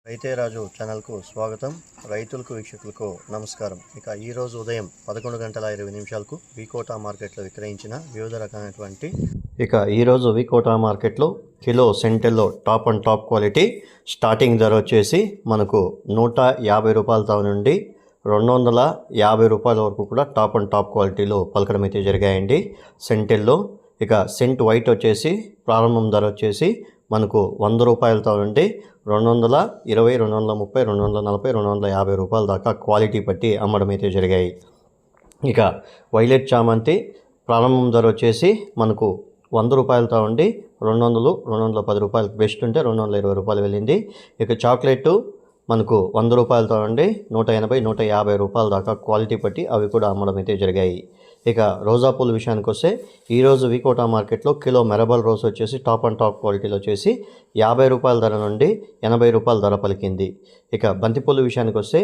రైతే రాజు ఛానల్కు స్వాగతం. రైతులకు వీక్షకులకు నమస్కారం. ఈ రోజు ఉదయం 11:20 వికోటా మార్కెట్లో విక్రయించిన వివిధ రకాలైనటువంటి ఈ రోజు వికోటా మార్కెట్లో కిలో సెంటెల్లో top and top quality starting ధర వచ్చేసి మనకు 150 రూపాయలతో నుండి 250 రూపాయల వరకు కూడా టాప్ అండ్ టాప్ క్వాలిటీలో పలకడం అయితే జరిగాయండి. సెంటెల్లో సెంట్ వైట్ వచ్చేసి ప్రారంభం ధర వచ్చేసి మనకు 100 రూపాయలతో నుండి 220, 230, 240, 250 రూపాయల దాకా క్వాలిటీ బట్టి అమ్మడం అయితే జరిగాయి. వైలెట్ చామంతి ప్రారంభం ధర వచ్చేసి మనకు 100 రూపాయలతో ఉండి 200, 210 రూపాయలకు బెస్ట్ ఉంటే 220 రూపాయలు వెళ్ళింది. చాక్లెట్ మనకు 100 రూపాయలతో ఉండి 180, 150 రూపాయల దాకా క్వాలిటీ బట్టి అవి కూడా అమ్మడం అయితే జరిగాయి. రోజా పూల విషయానికి వస్తే ఈరోజు వికోటా మార్కెట్లో కిలో మెరబల్ రోజ్ వచ్చేసి టాప్ అండ్ టాప్ క్వాలిటీలో వచ్చేసి 50 రూపాయల ధర నుండి 80 రూపాయల ధర పలికింది. బంతిపూల విషయానికి వస్తే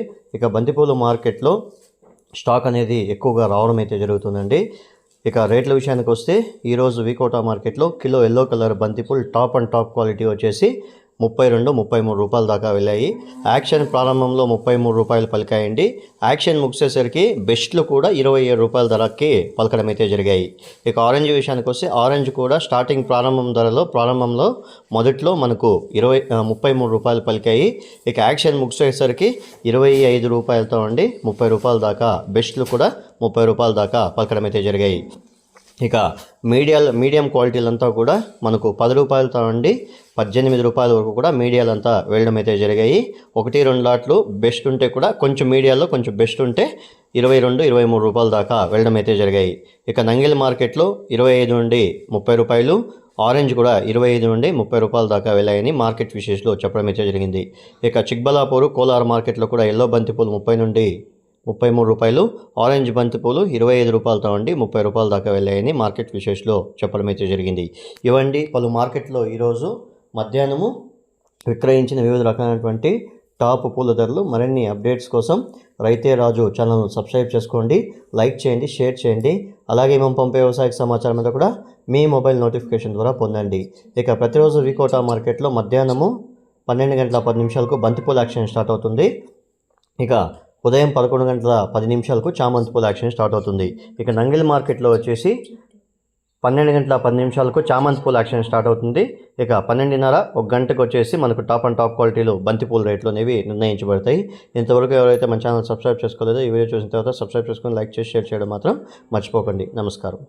బంతిపూల మార్కెట్లో స్టాక్ అనేది ఎక్కువగా రావడం అయితే జరుగుతుందండి. రేట్ల విషయానికి వస్తే ఈరోజు వికోటా మార్కెట్లో కిలో ఎల్లో కలర్ బంతిపూలు టాప్ అండ్ టాప్ క్వాలిటీ వచ్చేసి 32, 33 రూపాయల దాకా వెళ్ళాయి. యాక్షన్ ప్రారంభంలో 33 రూపాయలు పలికాయండి. యాక్షన్ ముగిసేసరికి బెస్ట్లు కూడా 27 రూపాయల ధరకి పలకడం అయితే జరిగాయి. ఆరెంజ్ విషయానికి వస్తే ఆరెంజ్ కూడా స్టార్టింగ్ ప్రారంభంలో మొదట్లో మనకు 33 రూపాయలు పలికాయి. యాక్షన్ ముగిసేసరికి 25 రూపాయలతో ఉండి 30 రూపాయల దాకా బెస్ట్లు కూడా 30 రూపాయల దాకా పలకడం అయితే జరిగాయి. మీడియం క్వాలిటీలంతా కూడా మనకు 10 రూపాయలతో ఉండి 18 రూపాయల వరకు కూడా మీడియాలంతా వెళ్ళడం అయితే జరిగాయి. 1-2 లాట్లు బెస్ట్ ఉంటే కూడా కొంచెం మీడియాలో కొంచెం బెస్ట్ ఉంటే 22, 23 రూపాయల దాకా వెళ్ళడం అయితే జరిగాయి. నంగిల్ మార్కెట్లో 25 నుండి 30 రూపాయలు, ఆరెంజ్ కూడా 25 నుండి 30 రూపాయల దాకా వెళ్ళాయని మార్కెట్ విశేషలో చెప్పడం అయితే జరిగింది. చిక్బలాపూర్ కోలార్ మార్కెట్లో కూడా ఎల్లో బంతిపూలు 30 నుండి 33 రూపాయలు, ఆరెంజ్ బంతిపూలు 25 రూపాయలతో ఉండి 30 రూపాయల దాకా వెళ్ళాయని మార్కెట్ విశేషలో చెప్పడం అయితే జరిగింది. ఇవండి పలు మార్కెట్లో ఈరోజు మధ్యాహ్నము విక్రయించిన వివిధ రకాలైనటువంటి టాప్ పూల ధరలు. మరిన్ని అప్డేట్స్ కోసం రైతే రాజు ఛానల్ను సబ్స్క్రైబ్ చేసుకోండి, లైక్ చేయండి, షేర్ చేయండి. అలాగే మేము పంపే వ్యవసాయ సమాచారం మీద కూడా మీ మొబైల్ నోటిఫికేషన్ ద్వారా పొందండి. ప్రతిరోజు వికోటా మార్కెట్లో మధ్యాహ్నము 12:10 బంతిపూల యాక్షన్ స్టార్ట్ అవుతుంది. ఉదయం 11:10 చామంతి పూల యాక్షన్ స్టార్ట్ అవుతుంది. నంగిల్ మార్కెట్లో వచ్చేసి 12:10 చామంతి పూల యాక్షన్ స్టార్ట్ అవుతుంది. 12:30, 1 గంటకు వచ్చేసి మనకు టాప్ అండ్ టాప్ క్వాలిటీలో బంతిపూల రేట్లు అనేవి నిర్ణయించబడతాయి. ఇంతవరకు ఎవరైతే మన ఛానల్ సబ్స్క్రైబ్ చేసుకోలేదో ఈ వీడియో చూసిన తర్వాత సబ్స్క్రైబ్ చేసుకొని లైక్ చేసి షేర్ చేయడం మాత్రం మర్చిపోకండి. నమస్కారం.